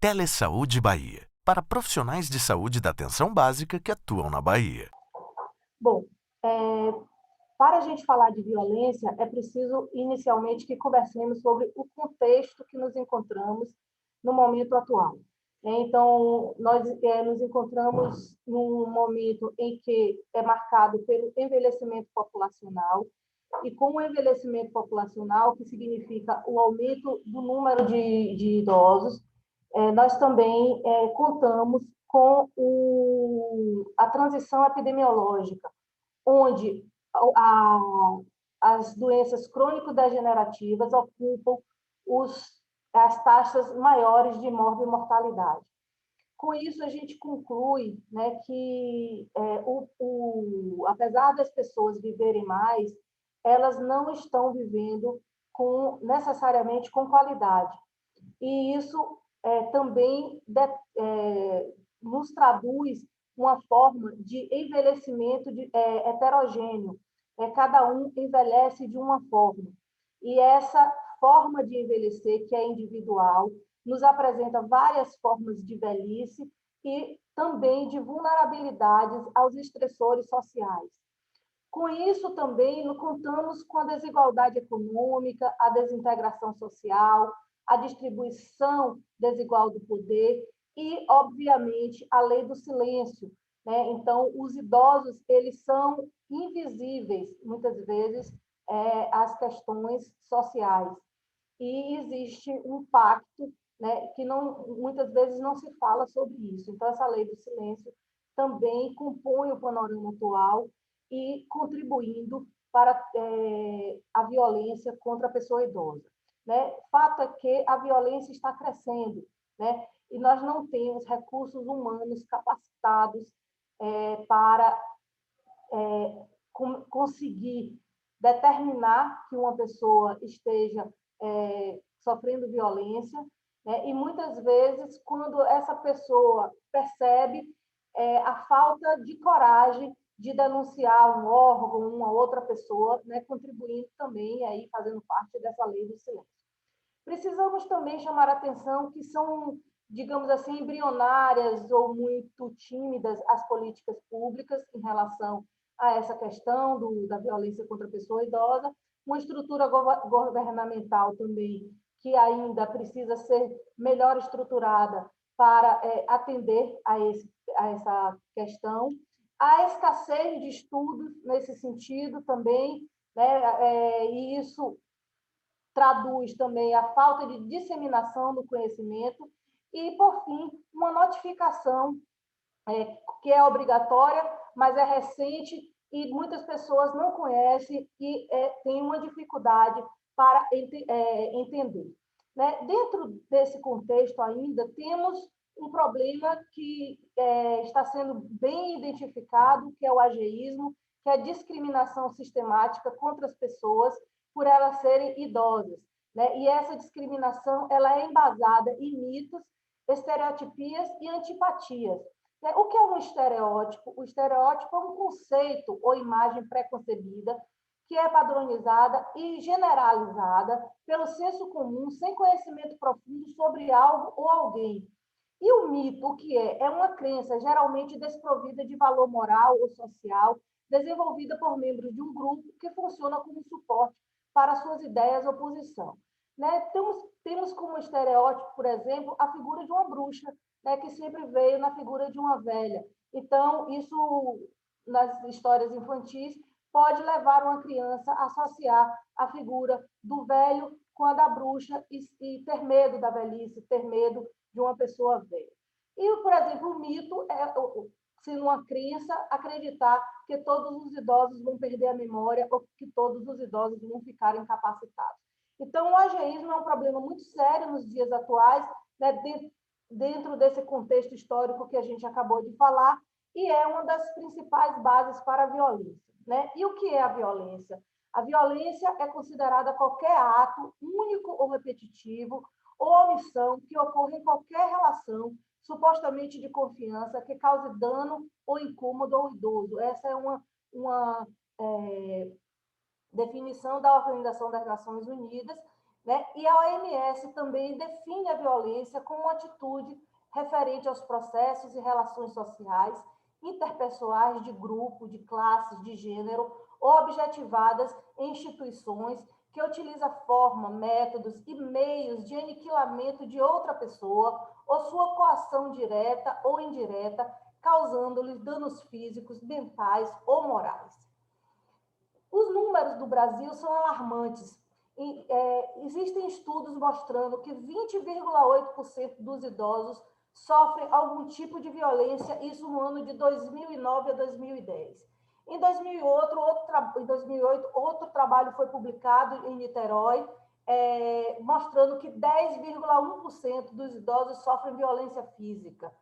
Telesaúde Bahia, para profissionais de saúde da atenção básica que atuam na Bahia. Bom, para a gente falar de violência, é preciso inicialmente que conversemos sobre o contexto que nos encontramos no momento atual. Então, nós nos encontramos num momento em que é marcado pelo envelhecimento populacional, e com o envelhecimento populacional, que significa o aumento do número de idosos, nós também contamos com a transição epidemiológica, onde as doenças crônico-degenerativas ocupam as taxas maiores de mortalidade. Com isso, a gente conclui, né, que, apesar das pessoas viverem mais, elas não estão vivendo necessariamente com qualidade. E isso também nos traduz uma forma de envelhecimento heterogêneo. Cada um envelhece de uma forma. E essa forma de envelhecer, que é individual, nos apresenta várias formas de velhice e também de vulnerabilidades aos estressores sociais. Com isso, também contamos com a desigualdade econômica, a desintegração social, a distribuição desigual do poder e, obviamente, a lei do silêncio, né? Então, os idosos, eles são invisíveis, muitas vezes, às questões sociais. E existe um pacto, né, que muitas vezes não se fala sobre isso. Então, essa lei do silêncio também compõe o panorama atual e contribuindo para a violência contra a pessoa idosa. Né? Fato é que a violência está crescendo, né? E nós não temos recursos humanos capacitados para conseguir determinar que uma pessoa esteja sofrendo violência, né? E muitas vezes, quando essa pessoa percebe a falta de coragem de denunciar um órgão, uma outra pessoa, né? Contribuindo também, aí, fazendo parte dessa lei do silêncio. Precisamos também chamar a atenção que são, digamos assim, embrionárias ou muito tímidas as políticas públicas em relação a essa questão da violência contra a pessoa idosa, uma estrutura governamental também que ainda precisa ser melhor estruturada para atender a essa questão. A escassez de estudos nesse sentido também, né, e isso traduz também a falta de disseminação do conhecimento e, por fim, uma notificação que é obrigatória, mas é recente e muitas pessoas não conhecem e têm uma dificuldade para entender. Né? Dentro desse contexto ainda, temos um problema que está sendo bem identificado, que é o ageísmo, que é a discriminação sistemática contra as pessoas por elas serem idosas. Né? E essa discriminação ela é embasada em mitos, estereotipias e antipatias. O que é um estereótipo? O estereótipo é um conceito ou imagem pré-concebida que é padronizada e generalizada pelo senso comum, sem conhecimento profundo sobre algo ou alguém. E o mito, o que é? É uma crença geralmente desprovida de valor moral ou social, desenvolvida por membros de um grupo que funciona como suporte para suas ideias ou posição. Né? Temos como estereótipo, por exemplo, a figura de uma bruxa, né, que sempre veio na figura de uma velha. Então, isso, nas histórias infantis, pode levar uma criança a associar a figura do velho com a da bruxa e ter medo da velhice, ter medo de uma pessoa velha. E, por exemplo, o mito é, sendo uma crença, acreditar que todos os idosos vão perder a memória ou que todos os idosos vão ficar incapacitados. Então, o ageísmo é um problema muito sério nos dias atuais, né, dentro desse contexto histórico que a gente acabou de falar, e é uma das principais bases para a violência. Né? E o que é a violência? A violência é considerada qualquer ato único ou repetitivo ou omissão que ocorre em qualquer relação supostamente de confiança que cause dano ou incômodo ao idoso. Essa é uma definição da Organização das Nações Unidas né? E a OMS também define a violência como uma atitude referente aos processos e relações sociais, interpessoais de grupo, de classes, de gênero, ou objetivadas em instituições que utiliza forma, métodos e meios de aniquilamento de outra pessoa ou sua coação direta ou indireta, causando-lhes danos físicos, mentais ou morais. Os números do Brasil são alarmantes. Existem estudos mostrando que 20,8% dos idosos sofrem algum tipo de violência, isso no ano de 2009 a 2010. Em 2008, outro trabalho foi publicado em Niterói, mostrando que 10,1% dos idosos sofrem violência física.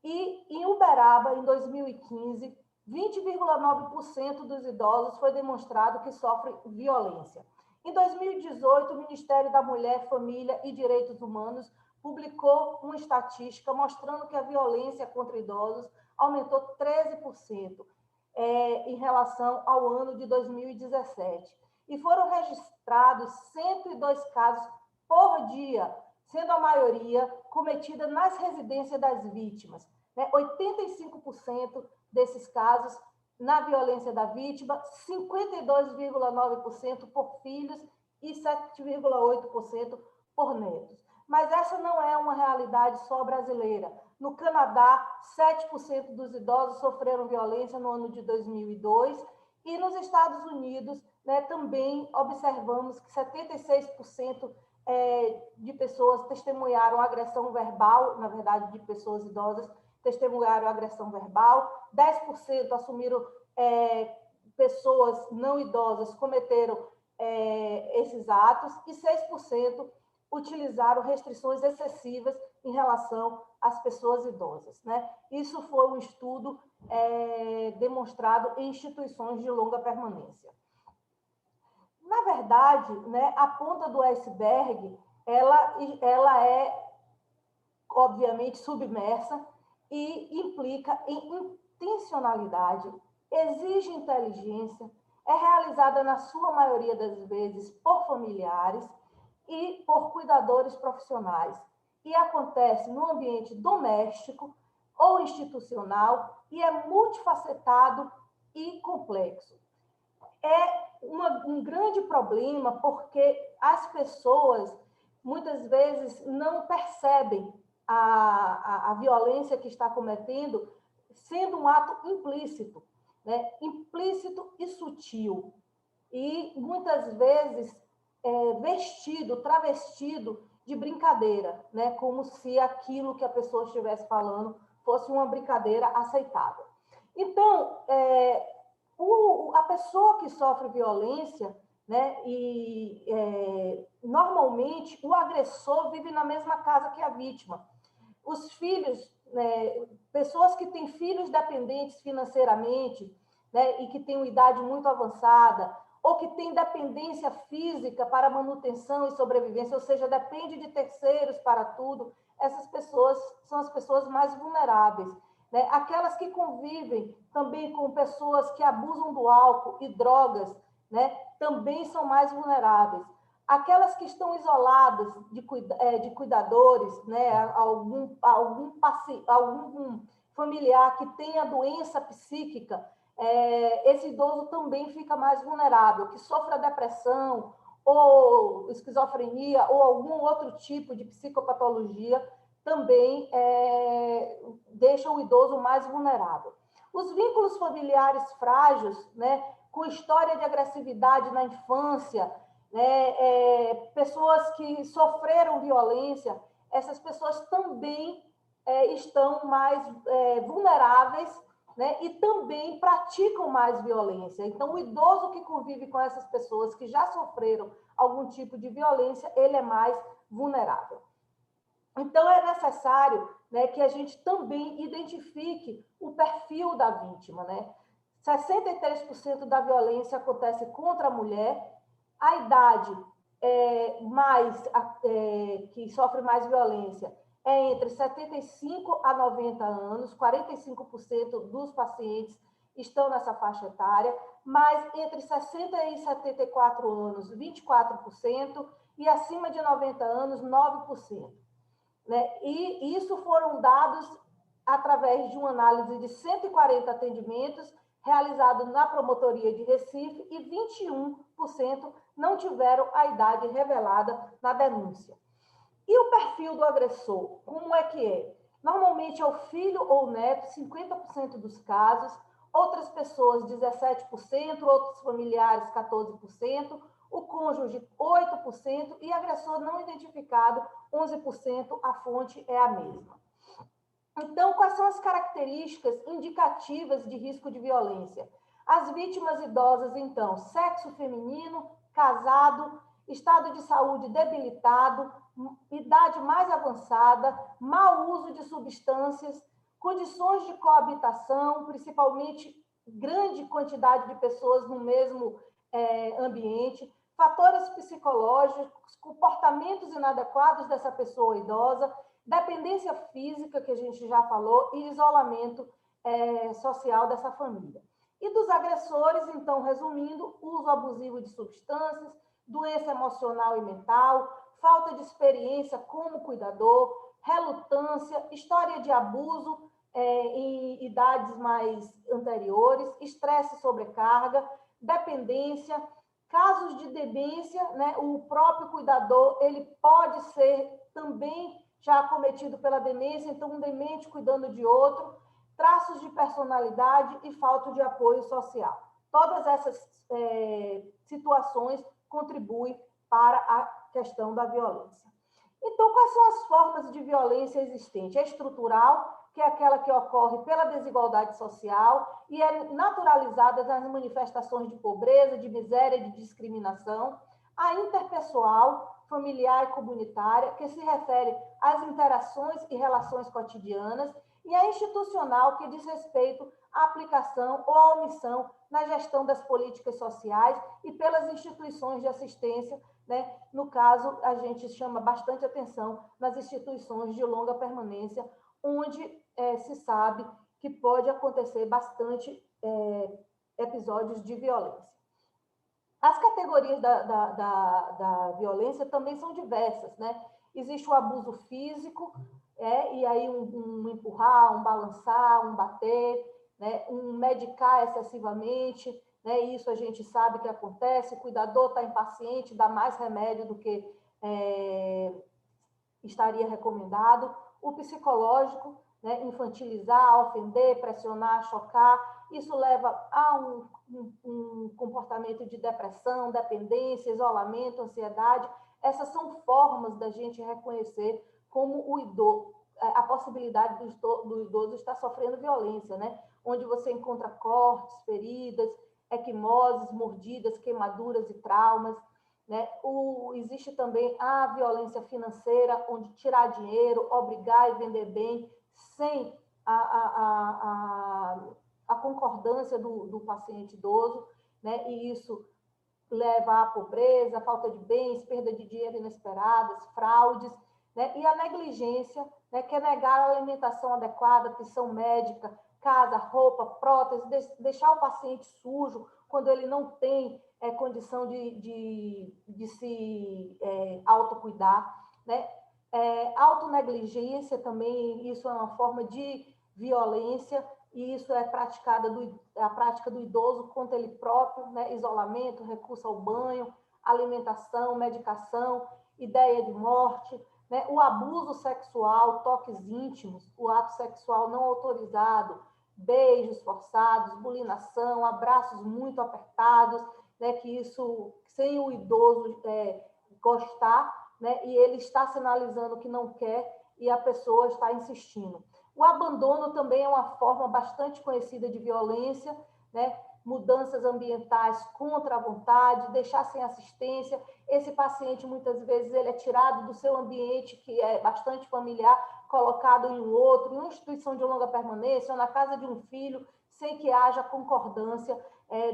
E em Uberaba, em 2015, 20,9% dos idosos foi demonstrado que sofrem violência. Em 2018, o Ministério da Mulher, Família e Direitos Humanos publicou uma estatística mostrando que a violência contra idosos aumentou 13% em relação ao ano de 2017. E foram registrados 102 casos por dia, sendo a maioria cometida nas residências das vítimas. 85% desses casos na violência da vítima, 52,9% por filhos e 7,8% por netos. Mas essa não é uma realidade só brasileira. No Canadá, 7% dos idosos sofreram violência no ano de 2002, e nos Estados Unidos, né, também observamos que 76% de pessoas testemunharam agressão verbal, na verdade, de pessoas idosas, testemunharam agressão verbal, 10% assumiram pessoas não idosas cometeram esses atos, e 6% utilizaram restrições excessivas em relação às pessoas idosas, né? Isso foi um estudo demonstrado em instituições de longa permanência. Na verdade, né, a ponta do iceberg, ela é, obviamente, submersa e implica em intencionalidade, exige inteligência, é realizada, na sua maioria das vezes, por familiares e por cuidadores profissionais, e acontece no ambiente doméstico ou institucional e é multifacetado e complexo. É um grande problema porque as pessoas, muitas vezes, não percebem a violência que está cometendo sendo um ato implícito, né? Implícito e sutil. E, muitas vezes, vestido, travestido de brincadeira, né? Como se aquilo que a pessoa estivesse falando fosse uma brincadeira aceitável. Então, a pessoa que sofre violência, né, normalmente o agressor vive na mesma casa que a vítima. Os filhos, né, pessoas que têm filhos dependentes financeiramente, né, e que têm uma idade muito avançada, ou que têm dependência física para manutenção e sobrevivência, ou seja, depende de terceiros para tudo, essas pessoas são as pessoas mais vulneráveis. Né? Aquelas que convivem também com pessoas que abusam do álcool e drogas, né, também são mais vulneráveis. Aquelas que estão isoladas de cuidadores, né, algum familiar que tenha doença psíquica, esse idoso também fica mais vulnerável, que sofra depressão ou esquizofrenia ou algum outro tipo de psicopatologia, também deixa o idoso mais vulnerável. Os vínculos familiares frágeis, né, com história de agressividade na infância, né, pessoas que sofreram violência, essas pessoas também estão mais vulneráveis, né, e também praticam mais violência. Então, o idoso que convive com essas pessoas que já sofreram algum tipo de violência, ele é mais vulnerável. Então, é necessário, né, que a gente também identifique o perfil da vítima. Né? 63% da violência acontece contra a mulher, a idade que sofre mais violência é entre 75 a 90 anos, 45% dos pacientes estão nessa faixa etária, mas entre 60 e 74 anos, 24%, e acima de 90 anos, 9%. Né? E isso foram dados através de uma análise de 140 atendimentos realizados na promotoria de Recife e 21% não tiveram a idade revelada na denúncia. E o perfil do agressor, como é que é? Normalmente é o filho ou neto, 50% dos casos, outras pessoas, 17%, outros familiares, 14%, o cônjuge, 8%, e agressor não identificado, 11%, a fonte é a mesma. Então, quais são as características indicativas de risco de violência? As vítimas idosas, então, sexo feminino, casado, estado de saúde debilitado, idade mais avançada, mau uso de substâncias, condições de coabitação, principalmente grande quantidade de pessoas no mesmo ambiente, fatores psicológicos, comportamentos inadequados dessa pessoa idosa, dependência física, que a gente já falou, e isolamento social dessa família. E dos agressores, então, resumindo, uso abusivo de substâncias, doença emocional e mental, falta de experiência como cuidador, relutância, história de abuso em idades mais anteriores, estresse e sobrecarga, dependência, casos de demência, né? O próprio cuidador, ele pode ser também já acometido pela demência, então um demente cuidando de outro, traços de personalidade e falta de apoio social. Todas essas situações contribuem para a questão da violência. Então, quais são as formas de violência existentes? A estrutural, que é aquela que ocorre pela desigualdade social e é naturalizada nas manifestações de pobreza, de miséria, de discriminação. A interpessoal, familiar e comunitária, que se refere às interações e relações cotidianas, e a institucional, que diz respeito à aplicação ou à omissão na gestão das políticas sociais e pelas instituições de assistência, né? No caso, a gente chama bastante atenção nas instituições de longa permanência, onde se sabe que pode acontecer bastante episódios de violência. As categorias da violência também são diversas, né? Existe o abuso físico, e aí um empurrar, um balançar, um bater, né? Um medicar excessivamente, né? Isso a gente sabe que acontece, o cuidador está impaciente, dá mais remédio do que estaria recomendado. O psicológico, né? Infantilizar, ofender, pressionar, chocar, isso leva a um comportamento de depressão, dependência, isolamento, ansiedade. Essas são formas da gente reconhecer como o idoso, a possibilidade do idoso estar sofrendo violência, né? Onde você encontra cortes, feridas, equimoses, mordidas, queimaduras e traumas, né? Existe também a violência financeira, onde tirar dinheiro, obrigar e vender bem, sem a concordância do paciente idoso, né? E isso leva à pobreza, falta de bens, perda de dinheiro inesperadas, fraudes, né? E a negligência, né? Que é negar a alimentação adequada, atenção médica, casa, roupa, prótese, deixar o paciente sujo quando ele não tem condição de se autocuidar, né? Autonegligência também, isso é uma forma de violência, e isso é a prática do idoso contra ele próprio, né? Isolamento, recurso ao banho, alimentação, medicação, ideia de morte, né? O abuso sexual, toques íntimos, o ato sexual não autorizado, beijos forçados, bulinação, abraços muito apertados, né? Que isso, sem o idoso gostar, né? E ele está sinalizando que não quer e a pessoa está insistindo. O abandono também é uma forma bastante conhecida de violência, né? Mudanças ambientais contra a vontade, deixar sem assistência. Esse paciente, muitas vezes, ele é tirado do seu ambiente, que é bastante familiar, colocado em um outro, em uma instituição de longa permanência, ou na casa de um filho, sem que haja concordância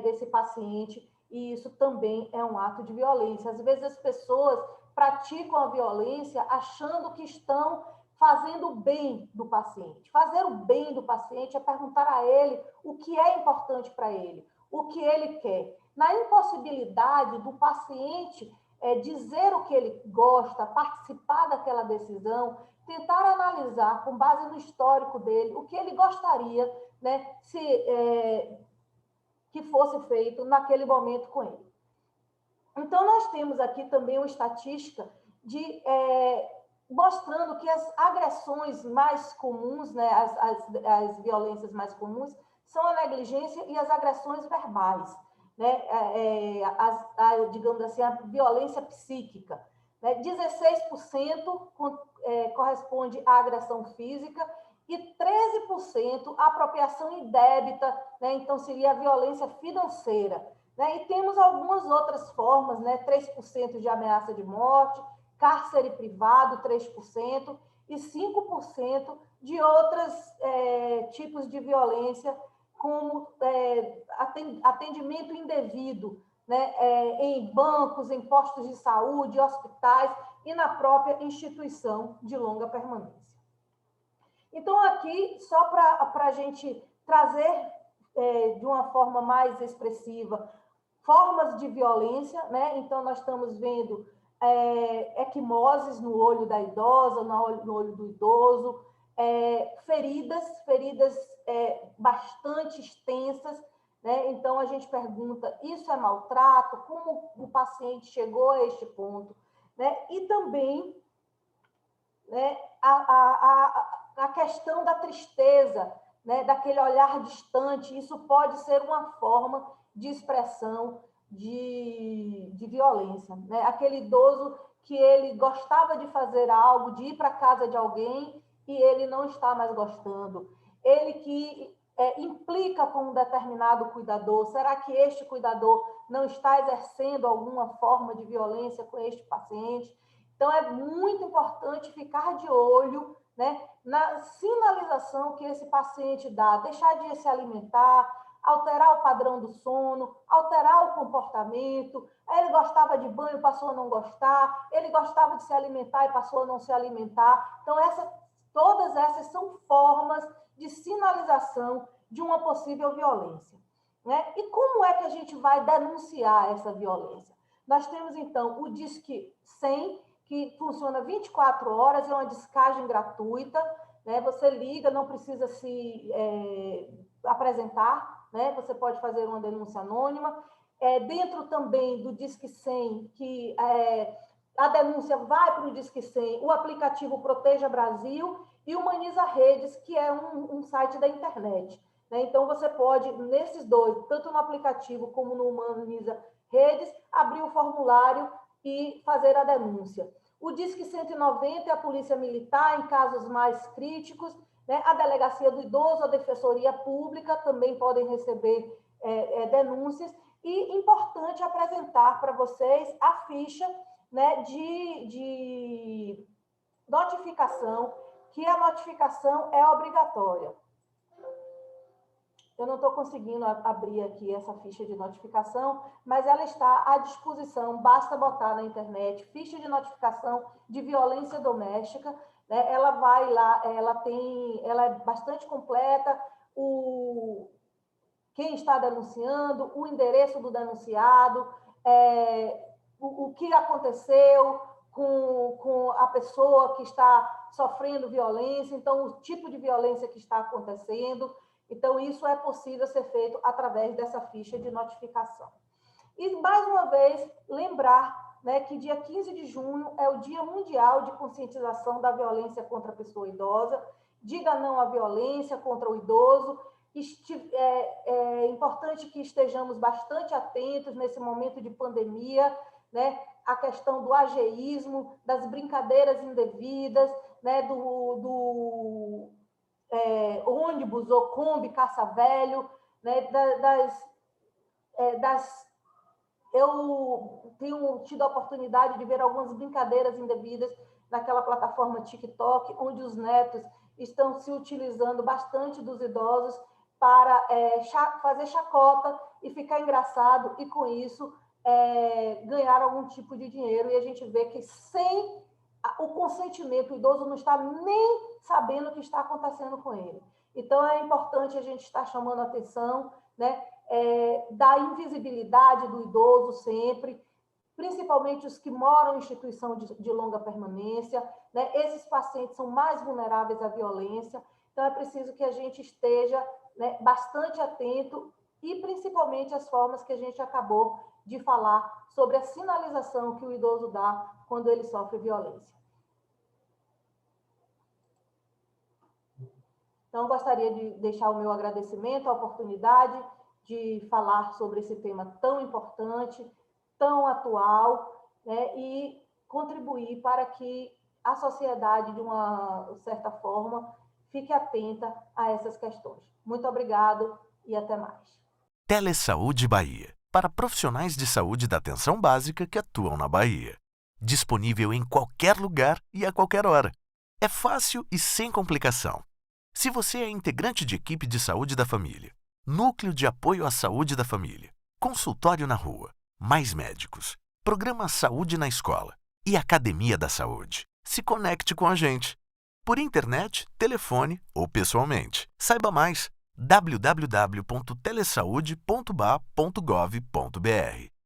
desse paciente. E isso também é um ato de violência. Às vezes, as pessoas praticam a violência achando que estão fazendo o bem do paciente. Fazer o bem do paciente é perguntar a ele o que é importante para ele, o que ele quer. Na impossibilidade do paciente dizer o que ele gosta, participar daquela decisão, tentar analisar, com base no histórico dele, o que ele gostaria, né, que fosse feito naquele momento com ele. Então, nós temos aqui também uma estatística mostrando que as agressões mais comuns, né, as violências mais comuns, são a negligência e as agressões verbais, né, digamos assim, a violência psíquica. Né, 16% corresponde à agressão física e 13% à apropriação indébita, né, então seria a violência financeira. Né, e temos algumas outras formas, né, 3% de ameaça de morte, cárcere privado, 3%, e 5% de outros tipos de violência, como atendimento indevido, né, em bancos, em postos de saúde, hospitais e na própria instituição de longa permanência. Então, aqui, só para a gente trazer de uma forma mais expressiva formas de violência, né? Então, nós estamos vendo equimoses no olho da idosa, no olho do idoso, feridas bastante extensas, né? Então, a gente pergunta, isso é maltrato? Como o paciente chegou a este ponto? Né? E também, né, a questão da tristeza, né, daquele olhar distante, isso pode ser uma forma de expressão de violência. Né? Aquele idoso que ele gostava de fazer algo, de ir para a casa de alguém e ele não está mais gostando. Ele que implica com um determinado cuidador, será que este cuidador não está exercendo alguma forma de violência com este paciente? Então, é muito importante ficar de olho, né, na sinalização que esse paciente dá, deixar de se alimentar, alterar o padrão do sono, alterar o comportamento. Ele gostava de banho, passou a não gostar, ele gostava de se alimentar e passou a não se alimentar. Então, todas essas são formas de sinalização de uma possível violência. Né? E como é que a gente vai denunciar essa violência? Nós temos, então, o Disque 100, que funciona 24 horas, é uma descagem gratuita, né? Você liga, não precisa se apresentar, né? Você pode fazer uma denúncia anônima. Dentro também do Disque 100, que a denúncia vai para o Disque 100, o aplicativo Proteja Brasil e Humaniza Redes, que é um site da internet. Né? Então, você pode, nesses dois, tanto no aplicativo como no Humaniza Redes, abrir o formulário e fazer a denúncia. O Disque 190 é a Polícia Militar, em casos mais críticos, né? A Delegacia do Idoso, a Defensoria Pública também podem receber denúncias. E importante apresentar para vocês a ficha, né, de notificação, que a notificação é obrigatória. Eu não estou conseguindo abrir aqui essa ficha de notificação, mas ela está à disposição, basta botar na internet, ficha de notificação de violência doméstica, né? Ela vai lá, ela é bastante completa, quem está denunciando, o endereço do denunciado, o que aconteceu com a pessoa que está sofrendo violência, então o tipo de violência que está acontecendo. Então, isso é possível ser feito através dessa ficha de notificação. E, mais uma vez, lembrar, né, que dia 15 de junho é o Dia Mundial de Conscientização da Violência contra a Pessoa Idosa. Diga não à violência contra o idoso. É importante que estejamos bastante atentos nesse momento de pandemia, né, a questão do ageísmo, das brincadeiras indevidas, né, ônibus ou Kombi, caça-velho, né, eu tenho tido a oportunidade de ver algumas brincadeiras indevidas naquela plataforma TikTok, onde os netos estão se utilizando bastante dos idosos para fazer chacota e ficar engraçado, e com isso ganhar algum tipo de dinheiro. E a gente vê que sem o consentimento, o idoso não está nem sabendo o que está acontecendo com ele. Então, é importante a gente estar chamando a atenção, né, da invisibilidade do idoso sempre, principalmente os que moram em instituição de longa permanência, né? Esses pacientes são mais vulneráveis à violência, então é preciso que a gente esteja, né, bastante atento e principalmente as formas que a gente acabou de falar sobre a sinalização que o idoso dá quando ele sofre violência. Então, gostaria de deixar o meu agradecimento à oportunidade de falar sobre esse tema tão importante, tão atual, né, e contribuir para que a sociedade, de uma certa forma, fique atenta a essas questões. Muito obrigado e até mais. Telesaúde Bahia, para profissionais de saúde da atenção básica que atuam na Bahia. Disponível em qualquer lugar e a qualquer hora. É fácil e sem complicação. Se você é integrante de equipe de saúde da família, núcleo de apoio à saúde da família, consultório na rua, mais médicos, programa Saúde na Escola e Academia da Saúde, se conecte com a gente. Por internet, telefone ou pessoalmente. Saiba mais: www.telesaude.ba.gov.br